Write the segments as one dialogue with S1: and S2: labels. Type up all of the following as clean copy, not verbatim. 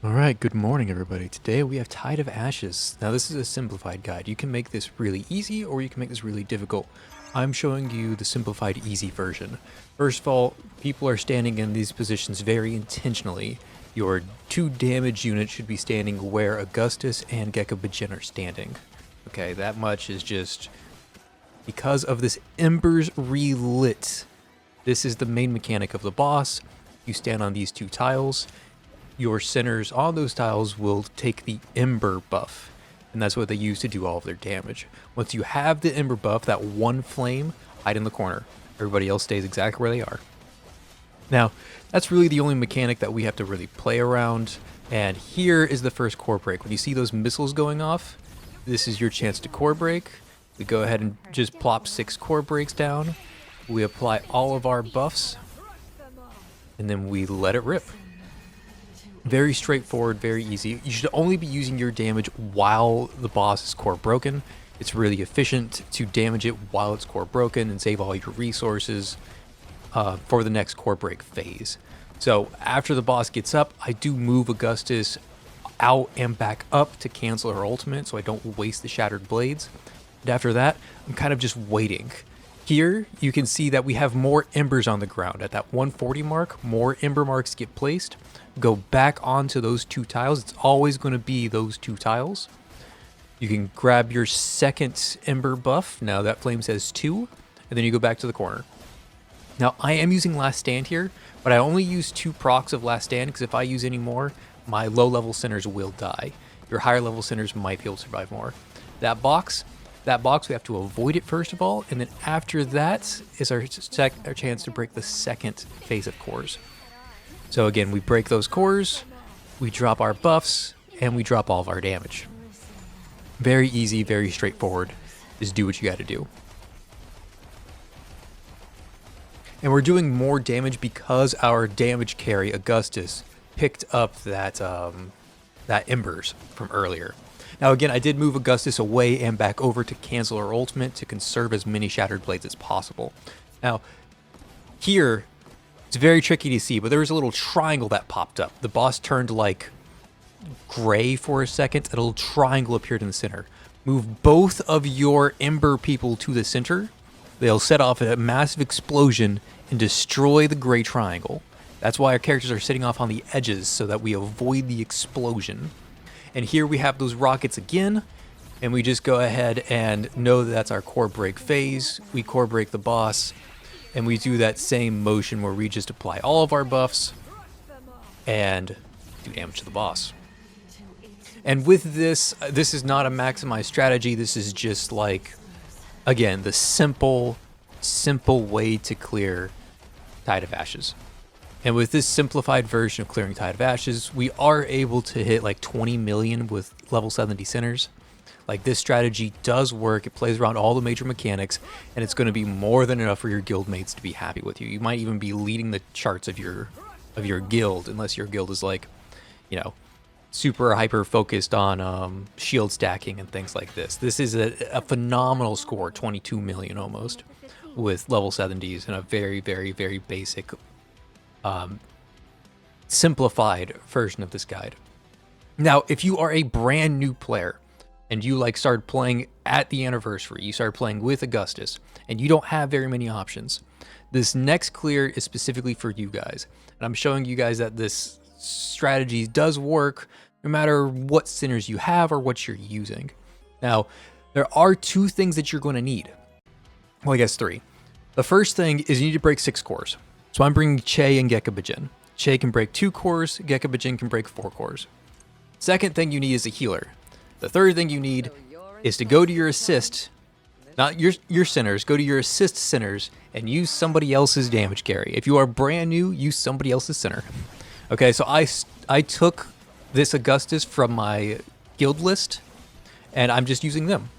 S1: Alright, good morning everybody. Today we have Tide of Ashes. Now this is a simplified guide. You can make this really easy or you can make this really difficult. I'm showing you the simplified easy version. First of all, people are standing in these positions very intentionally. Your 2 damage units should be standing where Augustus and Gekabajin are standing. Okay, that much is just because of this Embers relit. This is the main mechanic of the boss. You stand on these 2 tiles. Your centers on those tiles will take the Ember buff, and that's what they use to do all of their damage. Once you have the Ember buff, that one flame, hide in the corner. Everybody else stays exactly where they are. Now, that's really the only mechanic that we have to really play around, and here is the first core break. When you see those missiles going off, this is your chance to core break. We go ahead and just plop 6 core breaks down. We apply all of our buffs, and then we let it rip. Very straightforward, very easy. You should only be using your damage while the boss is core broken. It's really efficient to damage it while it's core broken and save all your resources for the next core break phase. So after the boss gets up, I do move Augustus out and back up to cancel her ultimate so I don't waste the Shattered Blades. And after that, I'm kind of just waiting. Here, you can see that we have more embers on the ground. At that 140 mark, more ember marks get placed. Go back onto those 2 tiles. It's always going to be those 2 tiles. You can grab your second ember buff. Now that flame says 2, and then you go back to the corner. Now, I am using Last Stand here, but I only use 2 procs of Last Stand because if I use any more, my low-level centers will die. Your higher-level centers might be able to survive more. That box, we have to avoid it first of all, and then after that is our chance to break the second phase of cores. So again, we break those cores, we drop our buffs, and we drop all of our damage. Very easy, very straightforward. Just do what you gotta do. And we're doing more damage because our damage carry, Augustus, picked up that Embers from earlier. Now again, I did move Augustus away and back over to cancel her ultimate to conserve as many Shattered Blades as possible. Now, here, it's very tricky to see, but there was a little triangle that popped up. The boss turned like gray for a second, and a little triangle appeared in the center. Move both of your Ember people to the center. They'll set off a massive explosion and destroy the gray triangle. That's why our characters are sitting off on the edges so that we avoid the explosion. And here we have those rockets again, and we just go ahead and know that that's our core break phase. We core break the boss, and we do that same motion where we just apply all of our buffs and do damage to the boss. And with this, this is not a maximized strategy. This is just like, again, the simple way to clear Tide of Ashes. And with this simplified version of clearing Tide of Ashes, we are able to hit like 20 million with level 70 centers. Like, this strategy does work. It plays around all the major mechanics, and it's going to be more than enough for your guildmates to be happy with you. You might even be leading the charts of your guild, unless your guild is like, you know, super hyper focused on shield stacking and things like this. This is a phenomenal score, 22 million almost, with level 70s and a very, very, very basic, simplified version of this guide. Now, if you are a brand new player, and you like started playing at the anniversary, you started playing with Augustus, and you don't have very many options, this next clear is specifically for you guys. And I'm showing you guys that this strategy does work no matter what centers you have or what you're using. Now, there are 2 things that you're going to need. Well, I guess 3. The first thing is you need to break 6 cores. So I'm bringing Che and Gekabajin. Che can break 2 cores, Gekabajin can break 4 cores. Second thing you need is a healer. The third thing you need is to go to your assist, not your centers, go to your assist centers and use somebody else's damage carry. If you are brand new, use somebody else's center. Okay, so I took this Augustus from my guild list, and I'm just using them.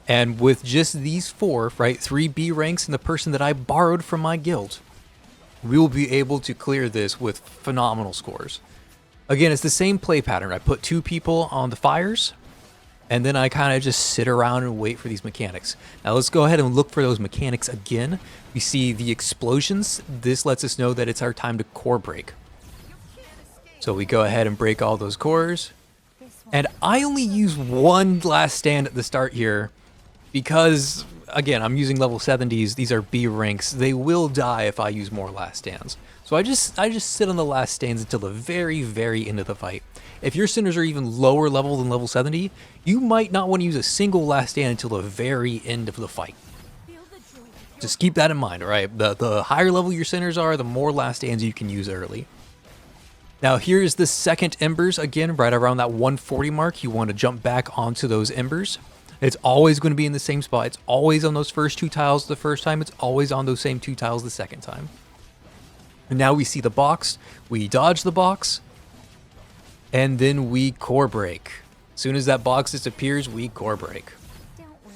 S1: And with just these 4, right, 3 B ranks and the person that I borrowed from my guild, we will be able to clear this with phenomenal scores. Again, it's the same play pattern. I put 2 people on the fires, and then I kind of just sit around and wait for these mechanics. Now let's go ahead and look for those mechanics again. We see the explosions. This lets us know that it's our time to core break. So we go ahead and break all those cores. And I only use one last stand at the start here because, again, I'm using level 70s. These are B ranks. They will die if I use more last stands. So I just sit on the last stands until the very, very end of the fight. If your centers are even lower level than level 70, you might not want to use a single last stand until the very end of the fight. Just keep that in mind, all right? The higher level your centers are, the more last stands you can use early. Now here's the second Embers, again, right around that 140 mark. You want to jump back onto those Embers. It's always going to be in the same spot. It's always on those first 2 tiles the first time. It's always on those same 2 tiles the second time. And now we see the box. We dodge the box. And then we core break. As soon as that box disappears, we core break.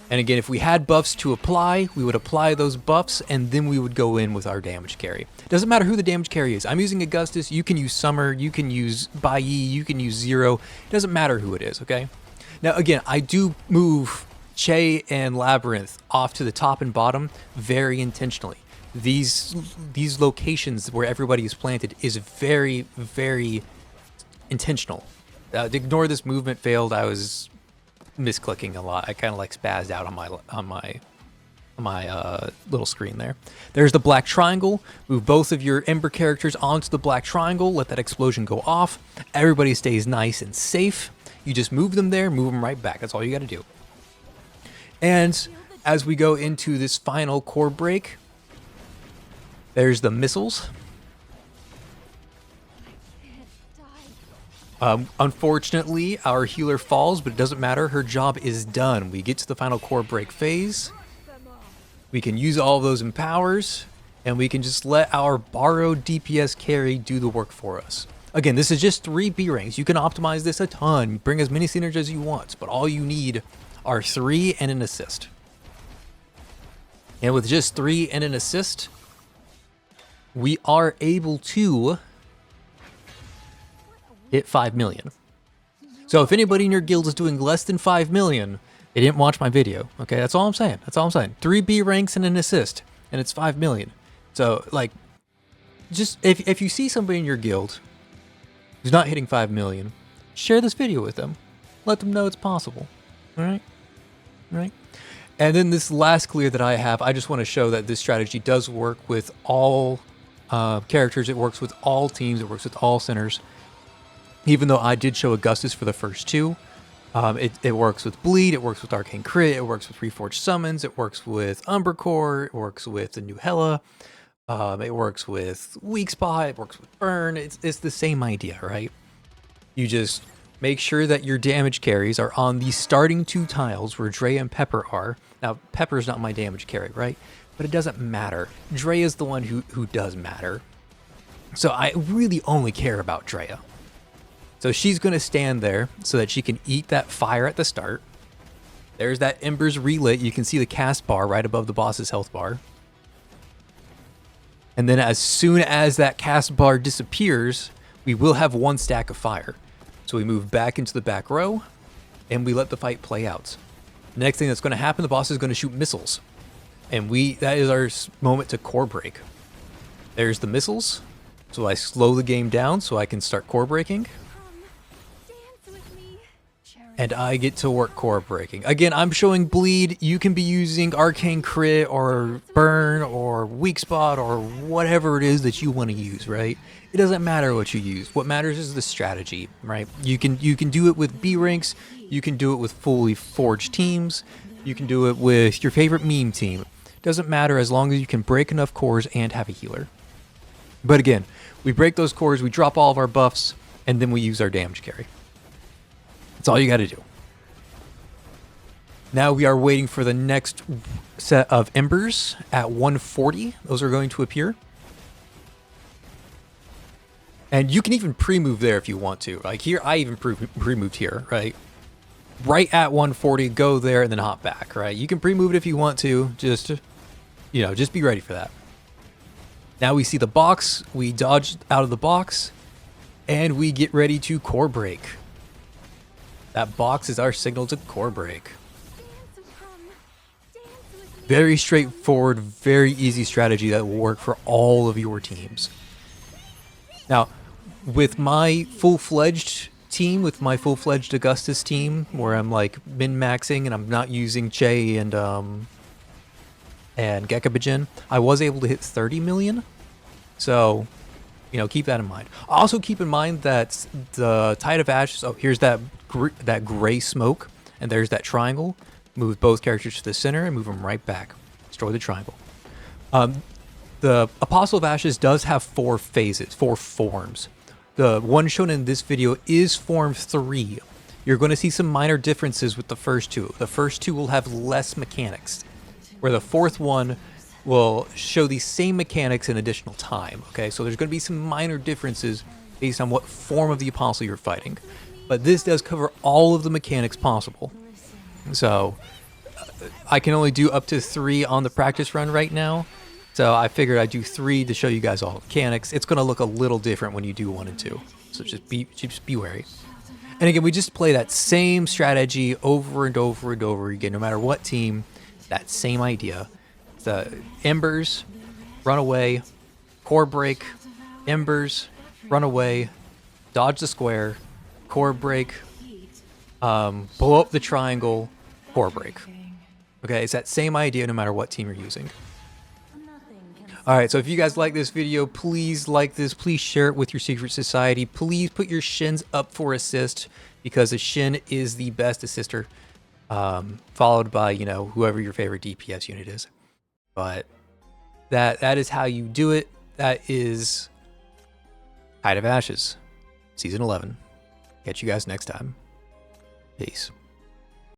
S1: And again, if we had buffs to apply, we would apply those buffs, and then we would go in with our damage carry. Doesn't matter who the damage carry is. I'm using Augustus. You can use Summer. You can use Bai Yi. You can use Zero. It doesn't matter who it is, okay? Now, again, I do move Che and Labyrinth off to the top and bottom very intentionally. These locations where everybody is planted is very, very intentional. Ignore this movement failed. I was misclicking a lot. I kind of like spazzed out on my little screen there. There's the black triangle. Move both of your Ember characters onto the black triangle. Let that explosion go off. Everybody stays nice and safe. You just move them there, move them right back. That's all you got to do. And as we go into this final core break, there's the missiles. Unfortunately, our healer falls, but it doesn't matter. Her job is done. We get to the final core break phase. We can use all of those empowers, and we can just let our borrowed DPS carry do the work for us. Again, this is just 3 B ranks. You can optimize this a ton. Bring as many synergies as you want, but all you need are 3 and an assist. And with just 3 and an assist, we are able to hit 5 million. So if anybody in your guild is doing less than 5 million, they didn't watch my video. Okay, that's all I'm saying. That's all I'm saying. 3 B ranks and an assist, and it's 5 million. So, like, just if you see somebody in your guild who's not hitting 5 million, share this video with them. Let them know it's possible. All right? All right? And then this last clear that I have, I just want to show that this strategy does work with all characters. It works with all teams. It works with all centers. Even though I did show Augustus for the first 2, it works with Bleed, it works with Arcane Crit, it works with Reforged Summons, it works with Umber Core, it works with the new Hela, it works with Weak Spot, it works with Burn. It's the same idea, right? You just make sure that your damage carries are on the starting 2 tiles where Dre and Pepper are. Now, Pepper's not my damage carry, right? But it doesn't matter. Dre is the one who does matter. So I really only care about Drea. So she's going to stand there so that she can eat that fire at the start. There's that Embers relit. You can see the cast bar right above the boss's health bar. And then as soon as that cast bar disappears, we will have 1 stack of fire. So we move back into the back row, and we let the fight play out. Next thing that's going to happen, the boss is going to shoot missiles. And that is our moment to core break. There's the missiles. So I slow the game down so I can start core breaking. And I get to work core breaking. Again, I'm showing Bleed. You can be using Arcane Crit or Burn or Weak Spot or whatever it is that you want to use, right? It doesn't matter what you use. What matters is the strategy, right? You can do it with B ranks. You can do it with fully forged teams. You can do it with your favorite meme team. Doesn't matter as long as you can break enough cores and have a healer. But again, we break those cores, we drop all of our buffs, and then we use our damage carry. That's all you got to do. Now we are waiting for the next set of Embers at 140. Those are going to appear. And you can even pre-move there if you want to. Like here, I even pre-moved here, right? Right at 140, go there and then hop back, right? You can pre-move it if you want to. Just be ready for that. Now we see the box. We dodge out of the box. And we get ready to core break. That box is our signal to core break. Very straightforward, very easy strategy that will work for all of your teams. Now, with my full-fledged team, with my full-fledged Augustus team, where I'm like min-maxing and I'm not using Che and Gekabajin, I was able to hit 30 million. So, you know, keep that in mind. Also keep in mind that the Tide of Ashes, oh, here's that gray smoke, and there's that triangle. Move both characters to the center and move them right back. Destroy the triangle. The Apostle of Ashes does have 4 phases, 4 forms. The one shown in this video is Form 3. You're going to see some minor differences with the first 2. The first 2 will have less mechanics, where the 4th one will show the same mechanics in additional time. Okay, so there's going to be some minor differences based on what form of the Apostle you're fighting. But this does cover all of the mechanics possible. So I can only do up to 3 on the practice run right now. So I figured I'd do 3 to show you guys all the mechanics. It's going to look a little different when you do 1 and 2. So just be wary. And again, we just play that same strategy over and over and over again, no matter what team, that same idea. The Embers, run away, core break, Embers, run away, dodge the square, core break, blow up the triangle, core break. Okay, it's that same idea no matter what team you're using. Alright, so if you guys like this video, please like this, please share it with your secret society, please put your shins up for assist, because a shin is the best assister, followed by, you know, whoever your favorite DPS unit is. But that is how you do it. That is Tide of Ashes, Season 11. Catch you guys next time. Peace.